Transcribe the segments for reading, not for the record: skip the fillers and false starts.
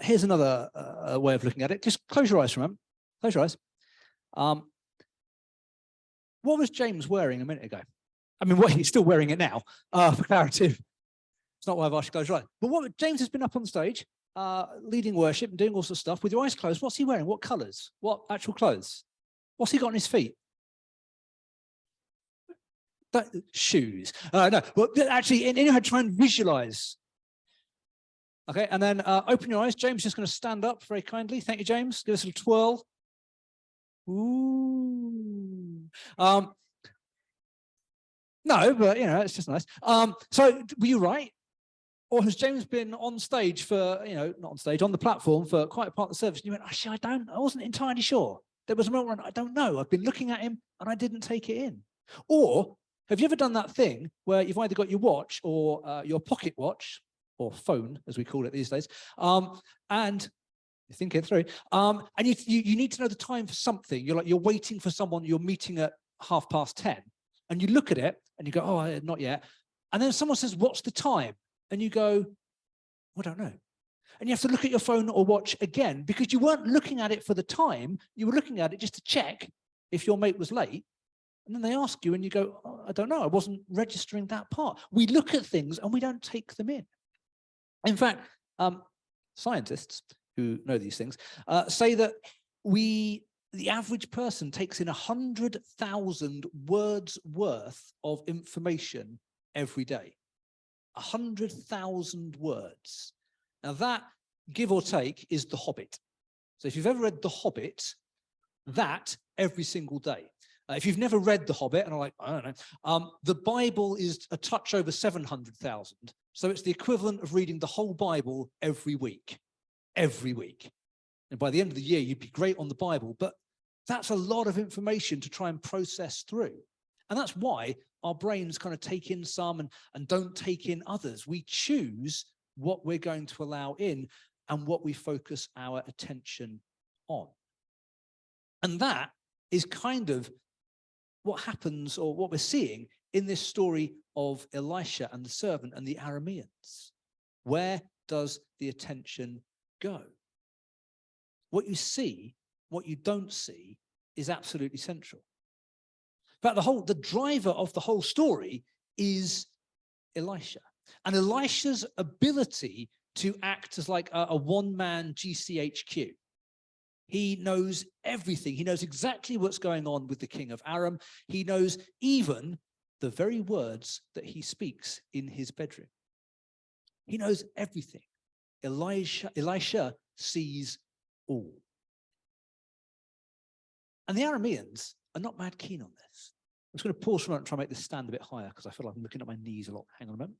here's another way of looking at it. Just close your eyes for a moment. Close your eyes. What was James wearing a minute ago? I mean, well, he's still wearing it now, for clarity. It's not why I've asked you to close your eyes. But what James has been up on stage, leading worship and doing all sorts of stuff with your eyes closed. What's he wearing? What colours? What actual clothes? What's he got on his feet? Shoes. No, but actually, in your head, try and visualize. Okay, and then open your eyes. James is just going to stand up very kindly. Thank you, James. Give us a little twirl. Ooh. No, but you know, it's just nice. So were you right? Or has James been on stage for, you know, not on stage, on the platform for quite a part of the service? And you went, actually, I wasn't entirely sure. There was a moment when I don't know. I've been looking at him and I didn't take it in. Or have you ever done that thing where you've either got your watch or your pocket watch, or phone, as we call it these days, and you think it through, and you need to know the time for something. You're waiting for someone, you're meeting at 10:30, and you look at it and you go, oh, not yet. And then someone says, what's the time? And you go, I don't know. And you have to look at your phone or watch again, because you weren't looking at it for the time, you were looking at it just to check if your mate was late. And then they ask you and you go, oh, I don't know, I wasn't registering that part. We look at things and we don't take them in. In fact, scientists who know these things say that the average person takes in 100,000 words worth of information every day. 100,000 words. Now that, give or take, is The Hobbit. So if you've ever read The Hobbit, that every single day. If you've never read The Hobbit, and I'm like, I don't know, the Bible is a touch over 700,000. So it's the equivalent of reading the whole Bible every week. Every week. And by the end of the year, you'd be great on the Bible, but that's a lot of information to try and process through. And that's why our brains kind of take in some and don't take in others. We choose what we're going to allow in and what we focus our attention on. And that is kind of what happens, or what we're seeing in this story of Elisha and the servant and the Arameans. Where does the attention go? What you see, what you don't see, is absolutely central. In fact, the driver of the whole story is Elisha. And Elisha's ability to act as like a one-man GCHQ. He knows everything. He knows exactly what's going on with the king of Aram. He knows even the very words that he speaks in his bedroom. He knows everything. Elisha sees all. And the Arameans are not mad keen on this. I'm just going to pause for a moment and try and make this stand a bit higher, because I feel like I'm looking at my knees a lot. Hang on a moment.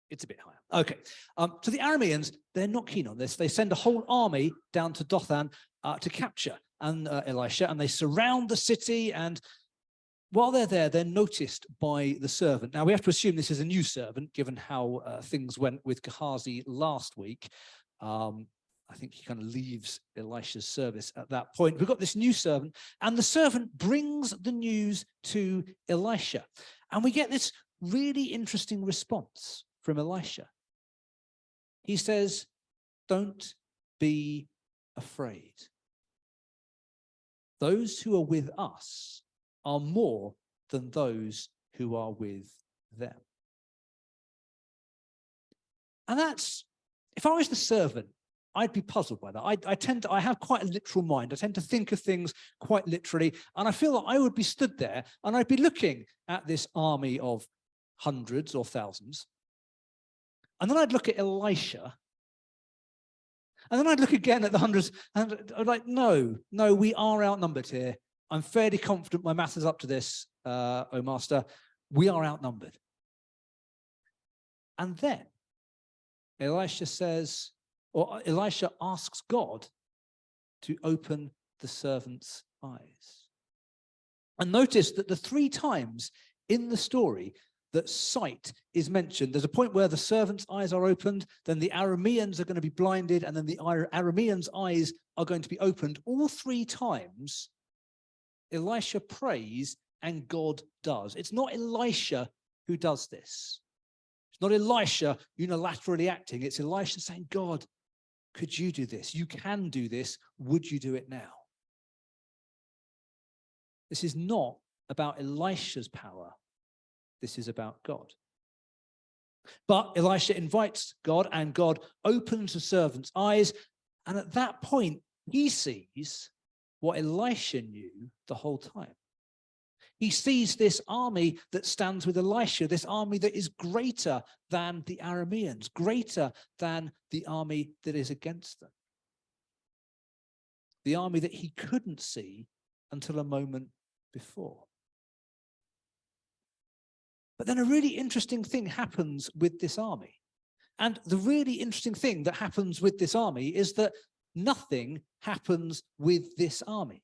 It's a bit higher. Okay. So the Arameans, they're not keen on this. They send a whole army down to Dothan to capture Elisha, and they surround the city. And while they're there, they're noticed by the servant. Now, we have to assume this is a new servant, given how things went with Gehazi last week. I think he kind of leaves Elisha's service at that point. We've got this new servant, and the servant brings the news to Elisha. And we get this really interesting response from Elisha. He says, don't be afraid. Those who are with us are more than those who are with them. And that's, if I was the servant, I'd be puzzled by that. I have quite a literal mind. I tend to think of things quite literally. And I feel like I would be stood there and I'd be looking at this army of hundreds or thousands. And then I'd look at Elisha. And then I'd look again at the hundreds. And I'd like, no, we are outnumbered here. I'm fairly confident my math is up to this, O Master. We are outnumbered. And then Elisha says, or Elisha asks God to open the servant's eyes. And notice that the 3 times in the story that sight is mentioned, there's a point where the servant's eyes are opened, then the Arameans are going to be blinded, and then the Arameans' eyes are going to be opened. All 3 times, Elisha prays and God does. It's not Elisha who does this. It's not Elisha unilaterally acting. It's Elisha saying, God, could you do this? You can do this. Would you do it now? This is not about Elisha's power. This is about God. But Elisha invites God, and God opens the servant's eyes. And at that point, he sees what Elisha knew the whole time. He sees this army that stands with Elisha, this army that is greater than the Arameans, greater than the army that is against them. The army that he couldn't see until a moment before. But then a really interesting thing happens with this army. And the really interesting thing that happens with this army is that nothing happens with this army.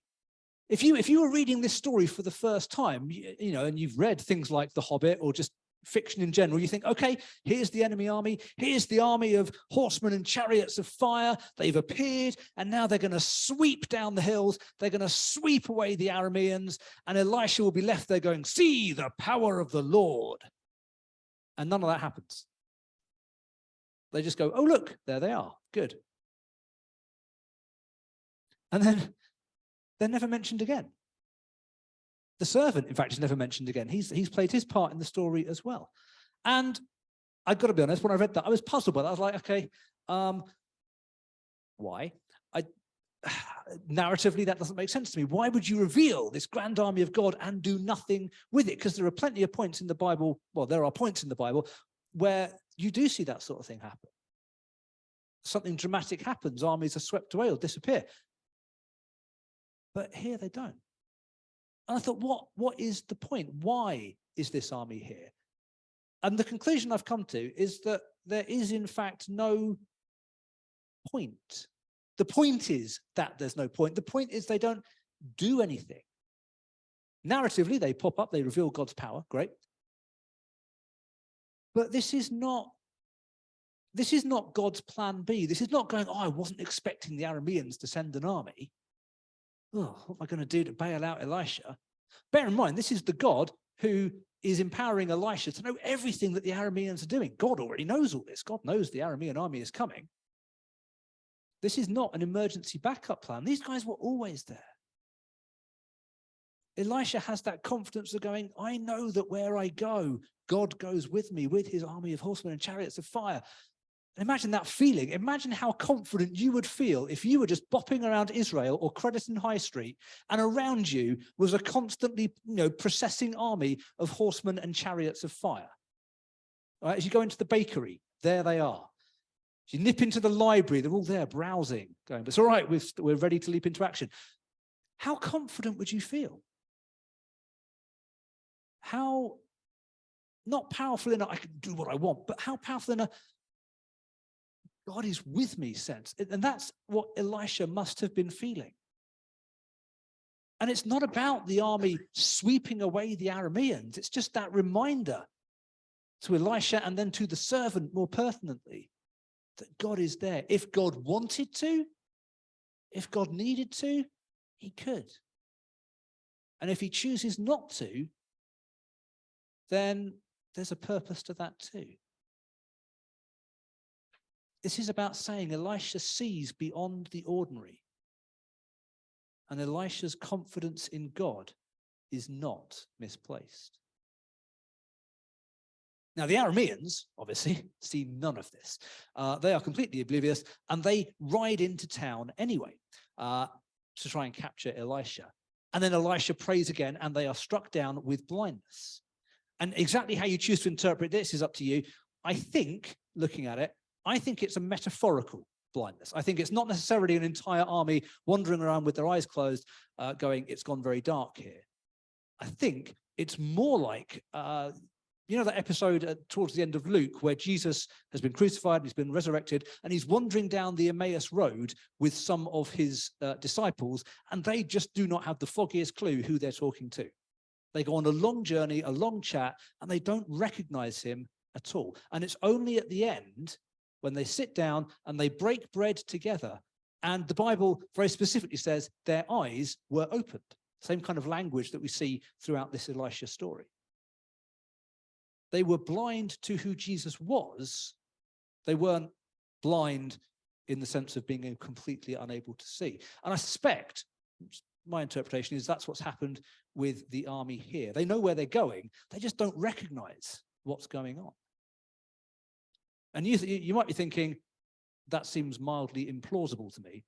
If you were reading this story for the first time, and you've read things like The Hobbit or just fiction in general, you think, okay, here's the enemy army. Here's the army of horsemen and chariots of fire. They've appeared, and now they're going to sweep down the hills. They're going to sweep away the Arameans, and Elisha will be left there going, see the power of the Lord. And none of that happens. They just go, oh, look, there they are. Good. And then they're never mentioned again. The servant, in fact, is never mentioned again. He's played his part in the story as well. And I've got to be honest, when I read that, I was puzzled by that. I was like, okay, why? Narratively, that doesn't make sense to me. Why would you reveal this grand army of God and do nothing with it? Because there are plenty of points in the Bible, well, there are points in the Bible where you do see that sort of thing happen. Something dramatic happens, armies are swept away or disappear. But here they don't. And I thought, what is the point? Why is this army here? And the conclusion I've come to is that there is, in fact, no point. The point is that there's no point. The point is they don't do anything. Narratively, they pop up, they reveal God's power, great. But this is not God's plan B. This is not going, oh, I wasn't expecting the Arameans to send an army. Oh, what am I going to do to bail out Elisha? Bear in mind, this is the God who is empowering Elisha to know everything that the Arameans are doing. God already knows all this. God knows the Aramean army is coming. This is not an emergency backup plan. These guys were always there. Elisha has that confidence of going, I know that where I go, God goes with me, with his army of horsemen and chariots of fire. Imagine that feeling. Imagine how confident you would feel if you were just bopping around Israel or Crediton High Street, and around you was a constantly, processing army of horsemen and chariots of fire. All right, as you go into the bakery, there they are. As you nip into the library, they're all there browsing, going, it's all right, we're ready to leap into action. How confident would you feel? How, not powerful enough, I can do what I want, but how powerful enough, God is with me sense. And that's what Elisha must have been feeling. And it's not about the army sweeping away the Arameans. It's just that reminder to Elisha and then to the servant more pertinently that God is there. If God wanted to, if God needed to, he could. And if he chooses not to, then there's a purpose to that too. This is about saying Elisha sees beyond the ordinary. And Elisha's confidence in God is not misplaced. Now, the Arameans, obviously, see none of this. They are completely oblivious, and they ride into town anyway to try and capture Elisha. And then Elisha prays again, and they are struck down with blindness. And exactly how you choose to interpret this is up to you. I think, looking at it, I think it's a metaphorical blindness. I think it's not necessarily an entire army wandering around with their eyes closed, going, it's gone very dark here. I think it's more like, that episode towards the end of Luke where Jesus has been crucified, he's been resurrected, and he's wandering down the Emmaus road with some of his disciples, and they just do not have the foggiest clue who they're talking to. They go on a long journey, a long chat, and they don't recognize him at all. And it's only at the end when they sit down and they break bread together, and the Bible very specifically says their eyes were opened. Same kind of language that we see throughout this Elisha story. They were blind to who Jesus was. They weren't blind in the sense of being completely unable to see. And I suspect, my interpretation is that's what's happened with the army here. They know where they're going. They just don't recognize what's going on. And you might be thinking, that seems mildly implausible to me.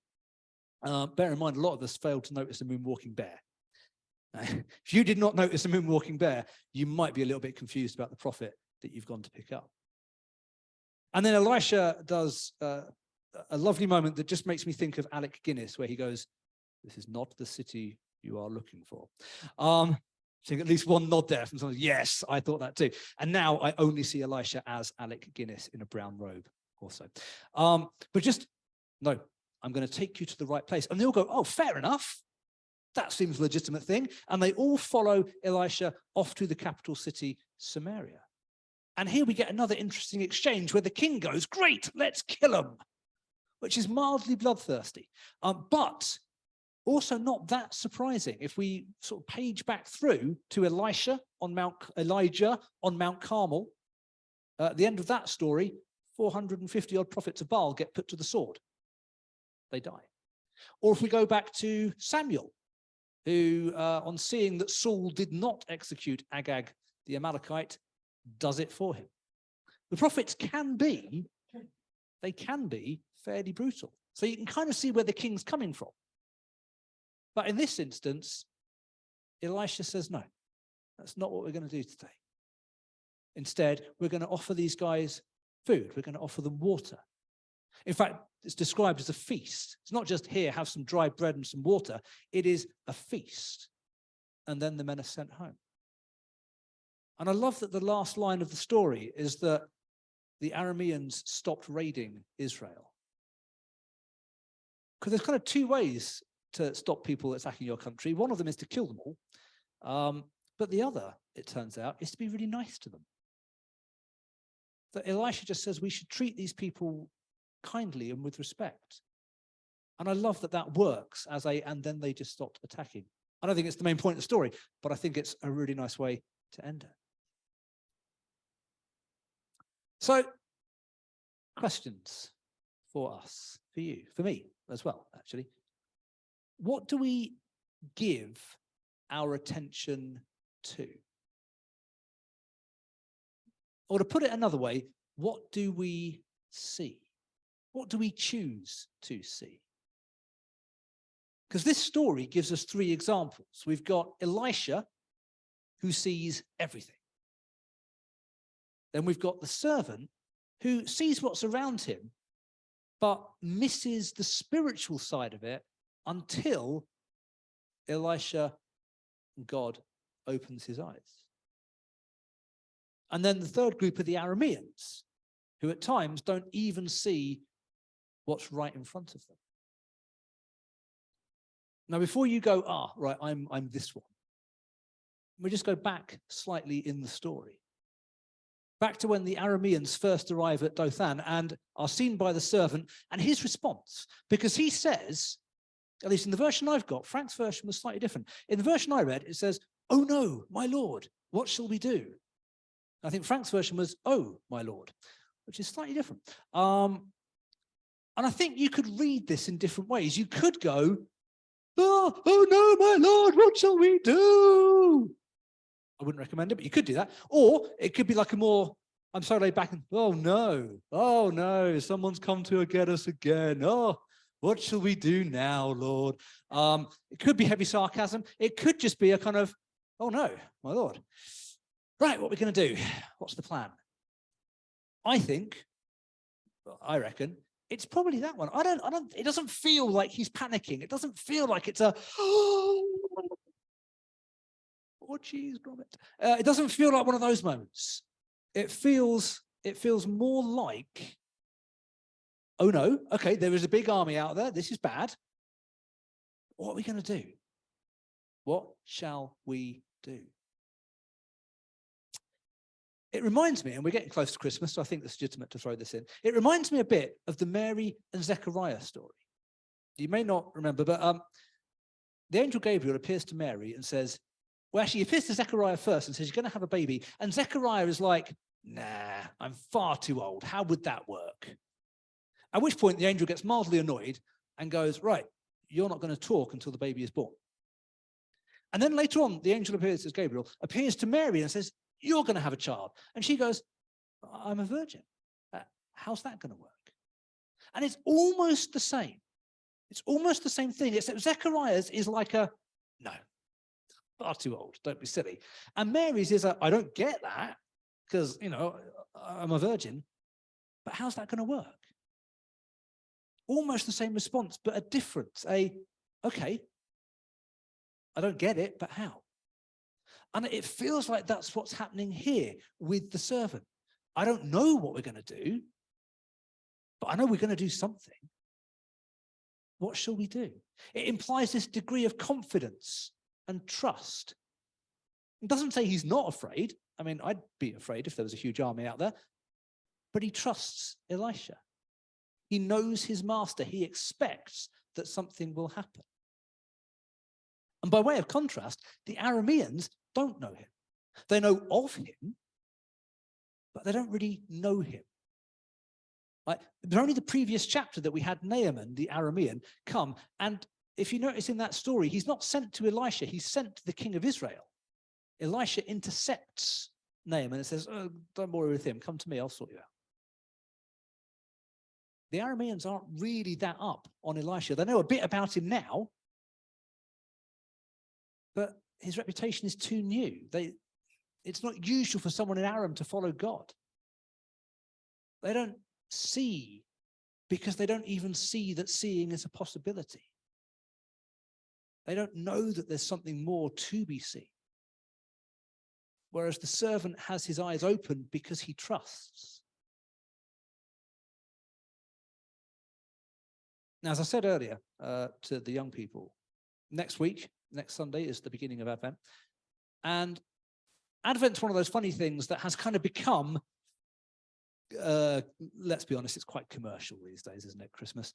Bear in mind, a lot of us failed to notice a moonwalking bear. If you did not notice a moonwalking bear, you might be a little bit confused about the prophet that you've gone to pick up. And then Elisha does a lovely moment that just makes me think of Alec Guinness, where he goes, "This is not the city you are looking for." So at least one nod there from someone. Yes, I thought that too. And now I only see Elisha as Alec Guinness in a brown robe also. But just, no, I'm going to take you to the right place. And they all go, "Oh, fair enough. That seems a legitimate thing." And they all follow Elisha off to the capital city, Samaria. And here we get another interesting exchange where the king goes, "Great, let's kill him," which is mildly bloodthirsty. But also not that surprising. If we sort of page back through to Elijah on Mount Carmel, at the end of that story, 450 odd prophets of Baal get put to the sword. They die. Or if we go back to Samuel, who on seeing that Saul did not execute Agag the Amalekite, does it for him. The prophets can be fairly brutal. So you can kind of see where the king's coming from. But in this instance, Elisha says, no, that's not what we're going to do today. Instead, we're going to offer these guys food. We're going to offer them water. In fact, it's described as a feast. It's not just here, have some dry bread and some water. It is a feast. And then the men are sent home. And I love that the last line of the story is that the Arameans stopped raiding Israel. Because there's kind of two ways to stop people attacking your country. One of them is to kill them all. But the other, it turns out, is to be really nice to them. That Elisha just says we should treat these people kindly and with respect. And I love that that works and then they just stopped attacking. I don't think it's the main point of the story, but I think it's a really nice way to end it. So, questions for us, for you, for me as well, actually. What do we give our attention to? Or to put it another way, what do we see? What do we choose to see? Because this story gives us three examples. We've got Elisha, who sees everything. Then we've got the servant, who sees what's around him, but misses the spiritual side of it until Elisha, God, opens his eyes. And then the third group are the Arameans, who at times don't even see what's right in front of them. Now, before you go, right, I'm this one, we just go back slightly in the story. Back to when the Arameans first arrive at Dothan and are seen by the servant, and his response, because he says, at least in the version I've got, Frank's version was slightly different. In the version I read, it says, "Oh no, my Lord, what shall we do?" I think Frank's version was, "Oh, my Lord," which is slightly different. And I think you could read this in different ways. You could go, oh no, my Lord, what shall we do? I wouldn't recommend it, but you could do that. Or it could be like I'm so laid back and, oh no, someone's come to get us again. Oh, what shall we do now, Lord? It could be heavy sarcasm. It could just be a kind of, oh no, my Lord. Right, what are we going to do? What's the plan? I reckon, it's probably that one. It doesn't feel like he's panicking. It doesn't feel like it's oh, geez, Robert. It doesn't feel like one of those moments. It feels more like, oh no, okay, there is a big army out there. This is bad. What are we going to do? What shall we do? It reminds me, and we're getting close to Christmas, so I think it's legitimate to throw this in. It reminds me a bit of the Mary and Zechariah story. You may not remember, but the angel Gabriel appears to Mary and says, well, actually, he appears to Zechariah first and says, you're going to have a baby. And Zechariah is like, nah, I'm far too old. How would that work? At which point the angel gets mildly annoyed and goes, right, you're not going to talk until the baby is born. And then later on, the angel appears as Gabriel, appears to Mary and says, you're going to have a child. And she goes, I'm a virgin. How's that going to work? And it's almost the same. It's almost the same thing, except Zechariah's is like a, no, far too old, don't be silly. And Mary's is a, I don't get that, because, you know, I'm a virgin, but how's that going to work? Almost the same response, but a difference, okay, I don't get it, but how? And it feels like that's what's happening here with the servant. I don't know what we're going to do, but I know we're going to do something. What shall we do? It implies this degree of confidence and trust. It doesn't say he's not afraid. I mean, I'd be afraid if there was a huge army out there. But he trusts Elisha. He knows his master. He expects that something will happen. And by way of contrast, the Arameans don't know him. They know of him, but they don't really know him. Right? But only the previous chapter that we had Naaman, the Aramean, come. And if you notice in that story, he's not sent to Elisha, he's sent to the king of Israel. Elisha intercepts Naaman and says, oh, don't worry with him, come to me, I'll sort you out. The Arameans aren't really that up on Elisha. They know a bit about him now, but his reputation is too new. It's not usual for someone in Aram to follow God. They don't see because they don't even see that seeing is a possibility. They don't know that there's something more to be seen. Whereas the servant has his eyes open because he trusts. Now, as I said earlier to the young people, next Sunday is the beginning of Advent. And Advent's one of those funny things that has kind of become, let's be honest, it's quite commercial these days, isn't it, Christmas?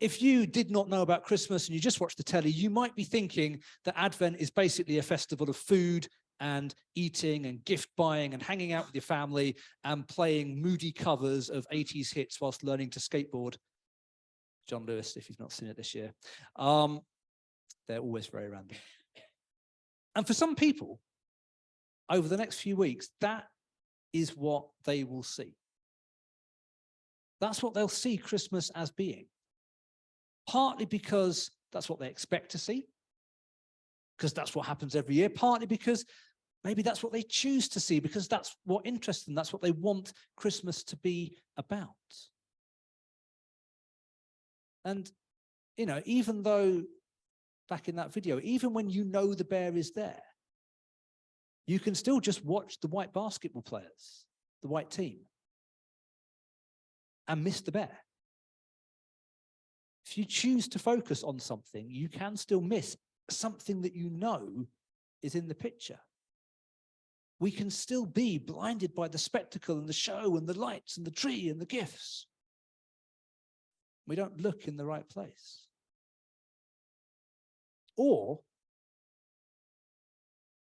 If you did not know about Christmas and you just watched the telly, you might be thinking that Advent is basically a festival of food and eating and gift buying and hanging out with your family and playing moody covers of 80s hits whilst learning to skateboard. John Lewis, if you've not seen it this year. They're always very random. And for some people, over the next few weeks, that is what they will see. That's what they'll see Christmas as being. Partly because that's what they expect to see, because that's what happens every year. Partly because maybe that's what they choose to see, because that's what interests them. That's what they want Christmas to be about. And, you know, even though, back in that video, even when you know the bear is there, you can still just watch the white basketball players, the white team, and miss the bear. If you choose to focus on something, you can still miss something that you know is in the picture. We can still be blinded by the spectacle and the show and the lights and the tree and the gifts. We don't look in the right place. Or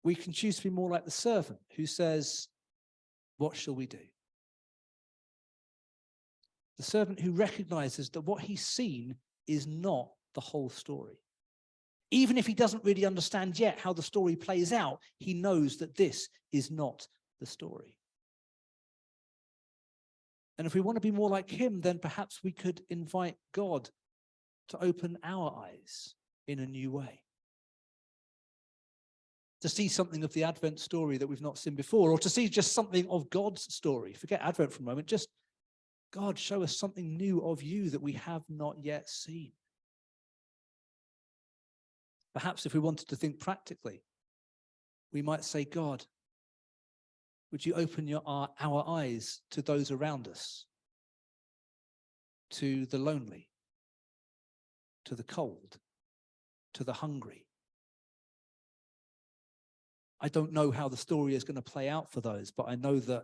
we can choose to be more like the servant who says, what shall we do? The servant who recognizes that what he's seen is not the whole story. Even if he doesn't really understand yet how the story plays out, he knows that this is not the story. And if we want to be more like him, then perhaps we could invite God to open our eyes in a new way. To see something of the Advent story that we've not seen before, or to see just something of God's story. Forget Advent for a moment, just God, show us something new of you that we have not yet seen. Perhaps if we wanted to think practically, we might say, God, would you open our eyes to those around us, to the lonely, to the cold, to the hungry. I don't know how the story is going to play out for those, but I know that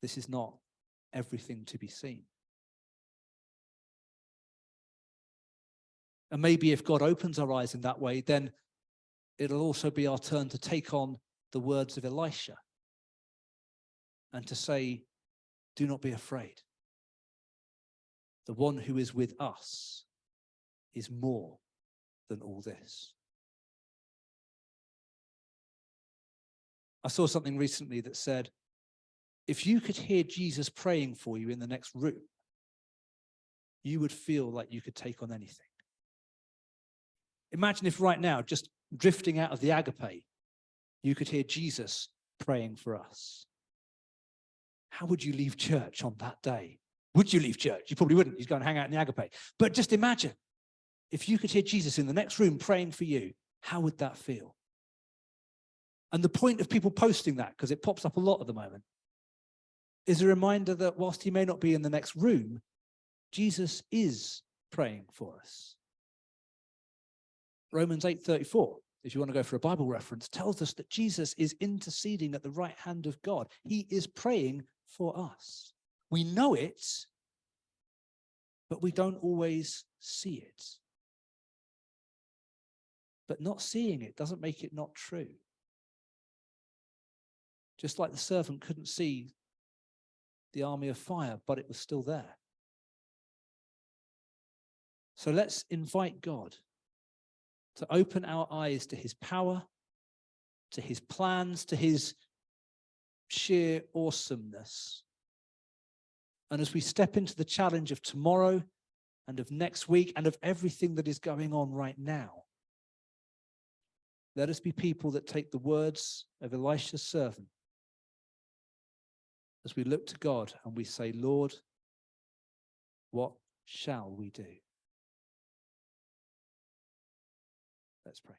this is not everything to be seen. And maybe if God opens our eyes in that way, then it'll also be our turn to take on the words of Elisha and to say, do not be afraid. The one who is with us is more than all this. I saw something recently that said, if you could hear Jesus praying for you in the next room, you would feel like you could take on anything. Imagine if right now, just drifting out of the agape, you could hear Jesus praying for us. How would you leave church on that day? Would you leave church? You probably wouldn't. You'd go and hang out in the agape. But just imagine, if you could hear Jesus in the next room praying for you, how would that feel? And the point of people posting that, because it pops up a lot at the moment, is a reminder that whilst he may not be in the next room, Jesus is praying for us. Romans 8:34, if you want to go for a Bible reference, tells us that Jesus is interceding at the right hand of God. He is praying for us. We know it, but we don't always see it. But not seeing it doesn't make it not true. Just like the servant couldn't see the army of fire, but it was still there. So let's invite God to open our eyes to his power, to his plans, to his sheer awesomeness. And as we step into the challenge of tomorrow and of next week and of everything that is going on right now, let us be people that take the words of Elisha's servant as we look to God and we say, Lord, what shall we do? Let's pray.